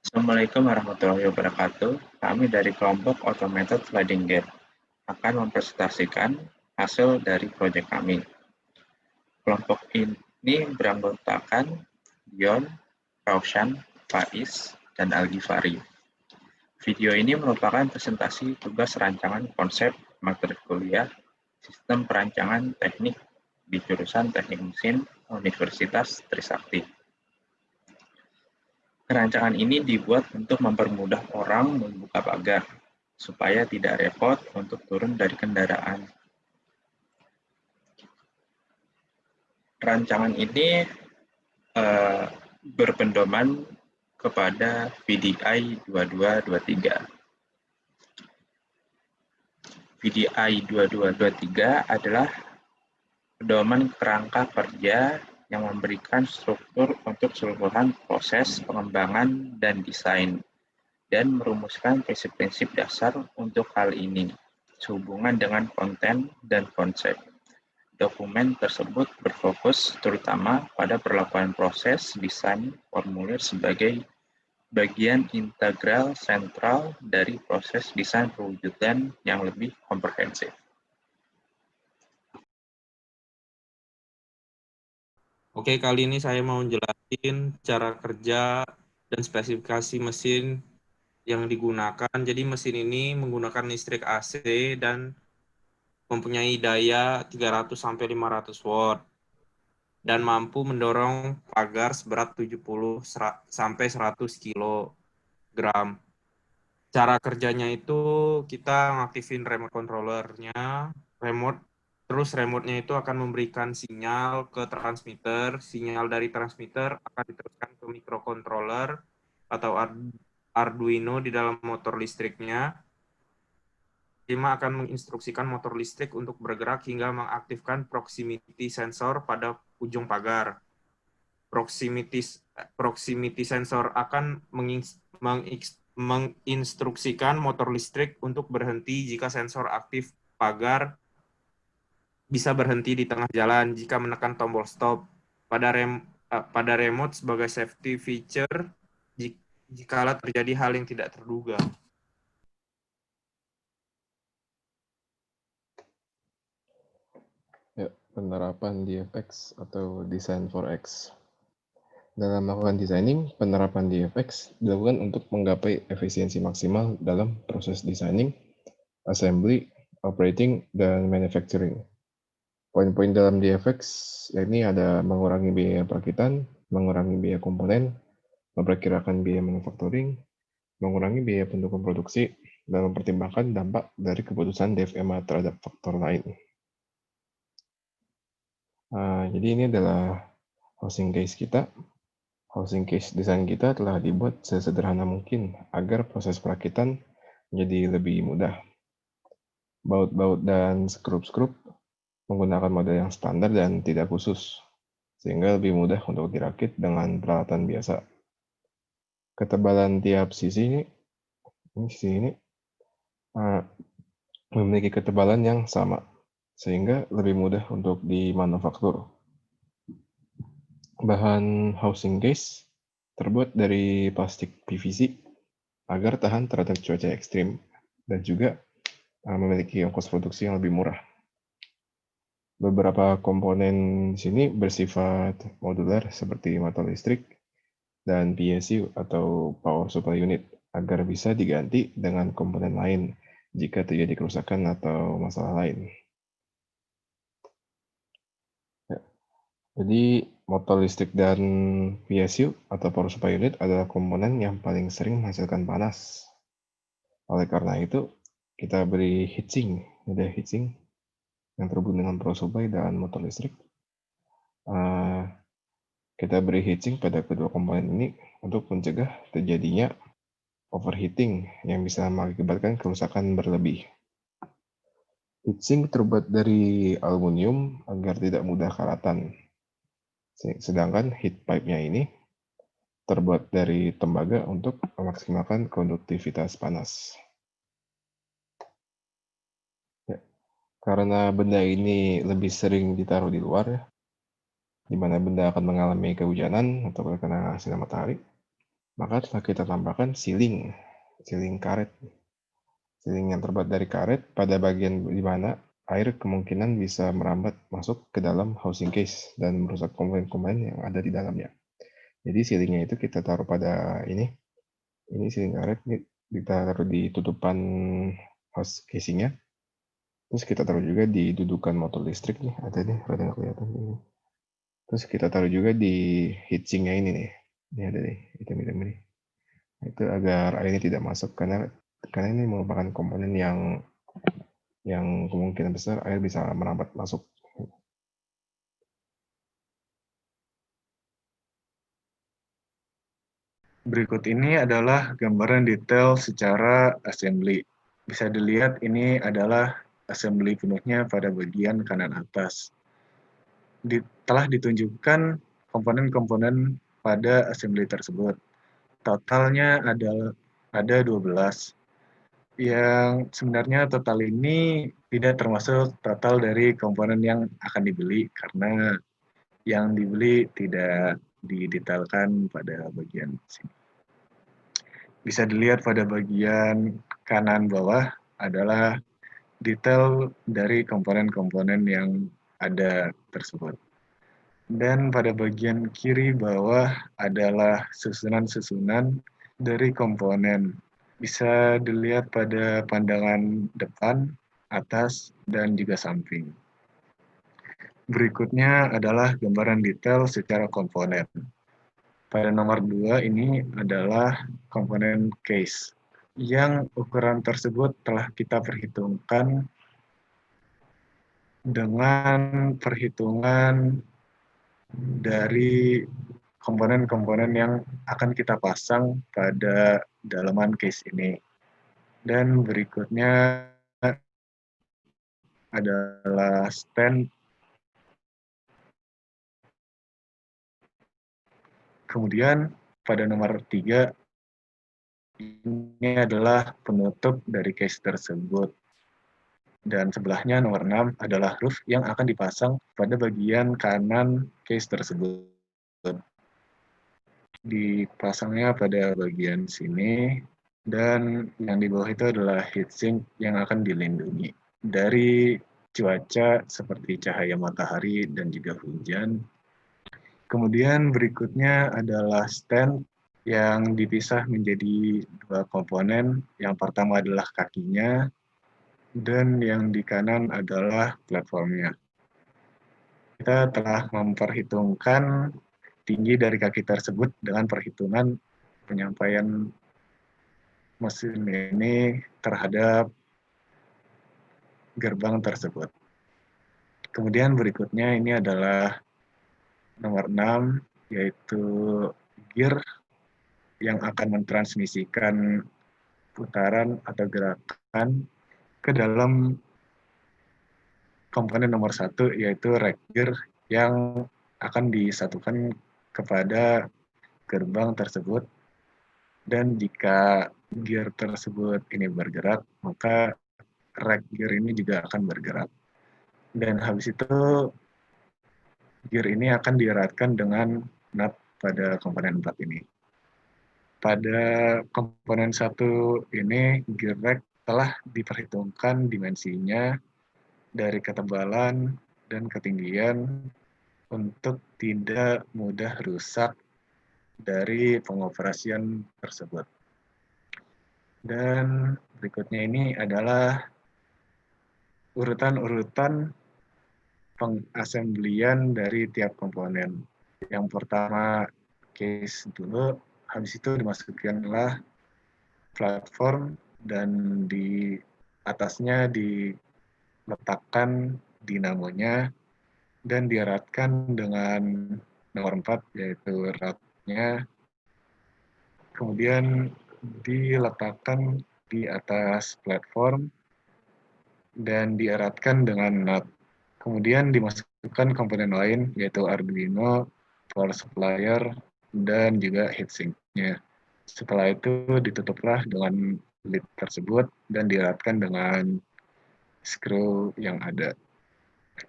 Assalamualaikum warahmatullahi wabarakatuh. Kami dari kelompok Automated Sliding Gate akan mempresentasikan hasil dari proyek kami. Kelompok ini beranggotakan Dion, Raushan, Faiz, dan Al-Ghifari. Video ini merupakan presentasi tugas rancangan konsep materi kuliah Sistem Perancangan Teknik di jurusan Teknik Mesin Universitas Trisakti. Rancangan ini dibuat untuk mempermudah orang membuka pagar, supaya tidak repot untuk turun dari kendaraan. Rancangan ini berpedoman kepada VDI 2223. VDI 2223 adalah pedoman kerangka kerja yang memberikan struktur untuk keseluruhan proses pengembangan dan desain, dan merumuskan prinsip-prinsip dasar untuk hal ini, sehubungan dengan konten dan konsep. Dokumen tersebut berfokus terutama pada perlakuan proses desain formulir sebagai bagian integral sentral dari proses desain perwujudan yang lebih komprehensif. Oke, kali ini saya mau jelasin cara kerja dan spesifikasi mesin yang digunakan. Jadi mesin ini menggunakan listrik AC dan mempunyai daya 300-500 watt dan mampu mendorong pagar seberat 70-100 kilogram. Cara kerjanya itu kita ngaktifin remote controllernya, terus remote-nya itu akan memberikan sinyal ke transmitter, sinyal dari transmitter akan diteruskan ke microcontroller atau Arduino di dalam motor listriknya. Lima akan menginstruksikan motor listrik untuk bergerak hingga mengaktifkan proximity sensor pada ujung pagar. Proximity sensor akan menginstruksikan motor listrik untuk berhenti jika sensor aktif pagar bisa berhenti di tengah jalan jika menekan tombol stop. Pada remote sebagai safety feature jika terjadi hal yang tidak terduga. Ya, penerapan DFX atau Design for X. Dalam melakukan designing, penerapan DFX dilakukan untuk menggapai efisiensi maksimal dalam proses designing, assembly, operating, dan manufacturing. Poin-poin dalam DFX yakni ada mengurangi biaya perakitan, mengurangi biaya komponen, memperkirakan biaya manufacturing, mengurangi biaya pendukung produksi, dan mempertimbangkan dampak dari keputusan DFMA terhadap faktor lain. Jadi ini adalah housing case kita. Housing case desain kita telah dibuat sesederhana mungkin agar proses perakitan menjadi lebih mudah. Baut-baut dan skrup-skrup menggunakan model yang standar dan tidak khusus, sehingga lebih mudah untuk dirakit dengan peralatan biasa. Ketebalan tiap sisi ini memiliki ketebalan yang sama, sehingga lebih mudah untuk dimanufaktur. Bahan housing case terbuat dari plastik PVC agar tahan terhadap cuaca ekstrim dan juga memiliki ongkos produksi yang lebih murah. Beberapa komponen di sini bersifat modular seperti motor listrik dan PSU atau power supply unit agar bisa diganti dengan komponen lain jika terjadi kerusakan atau masalah lain. Jadi motor listrik dan PSU atau power supply unit adalah komponen yang paling sering menghasilkan panas. Oleh karena itu, kita beri heatsink, ada heatsink yang terhubung dengan power supply dan motor listrik. Kita beri heatsink pada kedua komponen ini untuk mencegah terjadinya overheating yang bisa mengakibatkan kerusakan berlebih. Heatsink terbuat dari aluminium agar tidak mudah karatan. Sedangkan heat pipe-nya ini terbuat dari tembaga untuk memaksimalkan konduktivitas panas. Ya, karena benda ini lebih sering ditaruh di luar, di mana benda akan mengalami kehujanan atau terkena sinar matahari, maka telah kita tambahkan sealing karet. Sealing yang terbuat dari karet pada bagian di mana air kemungkinan bisa merambat masuk ke dalam housing case dan merusak komponen-komponen yang ada di dalamnya. Jadi sealingnya itu kita taruh pada ini sealing karet, ini kita taruh di tutupan house casingnya. Terus kita taruh juga di dudukan motor listrik nih, ada nih, rada nggak kelihatan ini. Terus kita taruh juga di heatsinknya ini nih, ini ada nih, hitam-hitam ini. Itu agar air ini tidak masuk karena ini merupakan komponen yang kemungkinan besar air bisa merambat masuk. Berikut ini adalah gambaran detail secara assembly. Bisa dilihat ini adalah assembly penuhnya pada bagian kanan atas. Telah ditunjukkan komponen-komponen pada assembly tersebut. Totalnya ada 12. Yang sebenarnya total ini tidak termasuk total dari komponen yang akan dibeli karena yang dibeli tidak didetailkan pada bagian sini. Bisa dilihat pada bagian kanan bawah adalah detail dari komponen-komponen yang ada tersebut. Dan pada bagian kiri bawah adalah susunan-susunan dari komponen. Bisa dilihat pada pandangan depan, atas, dan juga samping. Berikutnya adalah gambaran detail secara komponen. Pada nomor 2 ini adalah komponen case, yang ukuran tersebut telah kita perhitungkan dengan perhitungan dari komponen-komponen yang akan kita pasang pada dalaman case ini. Dan berikutnya adalah stand. Kemudian pada nomor 3 ini adalah penutup dari case tersebut. Dan sebelahnya nomor 6 adalah roof yang akan dipasang pada bagian kanan case tersebut. Dipasangnya pada bagian sini, dan yang di bawah itu adalah heatsink yang akan dilindungi dari cuaca seperti cahaya matahari dan juga hujan. Kemudian berikutnya adalah stand yang dipisah menjadi 2 komponen. Yang pertama adalah kakinya, dan yang di kanan adalah platformnya. Kita telah memperhitungkan tinggi dari kaki tersebut dengan perhitungan penyampaian mesin ini terhadap gerbang tersebut. Kemudian berikutnya ini adalah nomor 6, yaitu gear yang akan mentransmisikan putaran atau gerakan ke dalam komponen nomor 1, yaitu rack gear yang akan disatukan kepada gerbang tersebut. Dan jika gear tersebut ini bergerak, maka rack gear ini juga akan bergerak. Dan habis itu gear ini akan dieratkan dengan nut pada komponen 4 ini. Pada komponen 1 ini, gear rack telah diperhitungkan dimensinya dari ketebalan dan ketinggian untuk tidak mudah rusak dari pengoperasian tersebut. Dan berikutnya ini adalah urutan-urutan pengassemblyan dari tiap komponen. Yang pertama case dulu, habis itu dimasukkanlah platform, dan di atasnya diletakkan dinamonya dan dieratkan dengan nomor 4, yaitu ratnya. Kemudian diletakkan di atas platform dan dieratkan dengan nut. Kemudian dimasukkan komponen lain, yaitu Arduino, power supplier, dan juga heatsink-nya. Setelah itu ditutuplah dengan lid tersebut dan dieratkan dengan screw yang ada.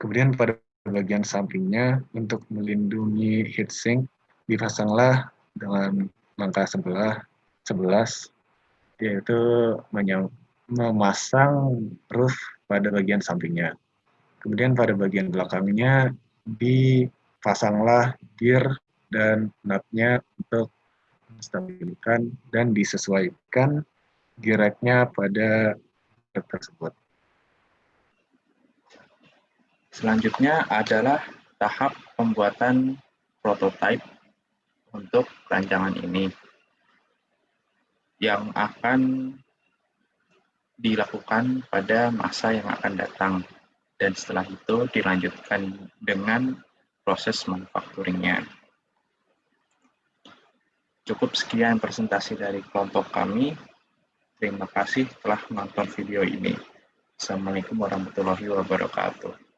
Kemudian pada bagian sampingnya, untuk melindungi heatsink, dipasanglah dengan langkah 11, yaitu memasang roof pada bagian sampingnya. Kemudian pada bagian belakangnya dipasanglah gear dan nutnya untuk menstabilkan dan disesuaikan gear rack-nya pada gear tersebut. Selanjutnya adalah tahap pembuatan prototipe untuk rancangan ini yang akan dilakukan pada masa yang akan datang, dan setelah itu dilanjutkan dengan proses manufacturing-nya. Cukup sekian presentasi dari kelompok kami. Terima kasih telah menonton video ini. Assalamualaikum warahmatullahi wabarakatuh.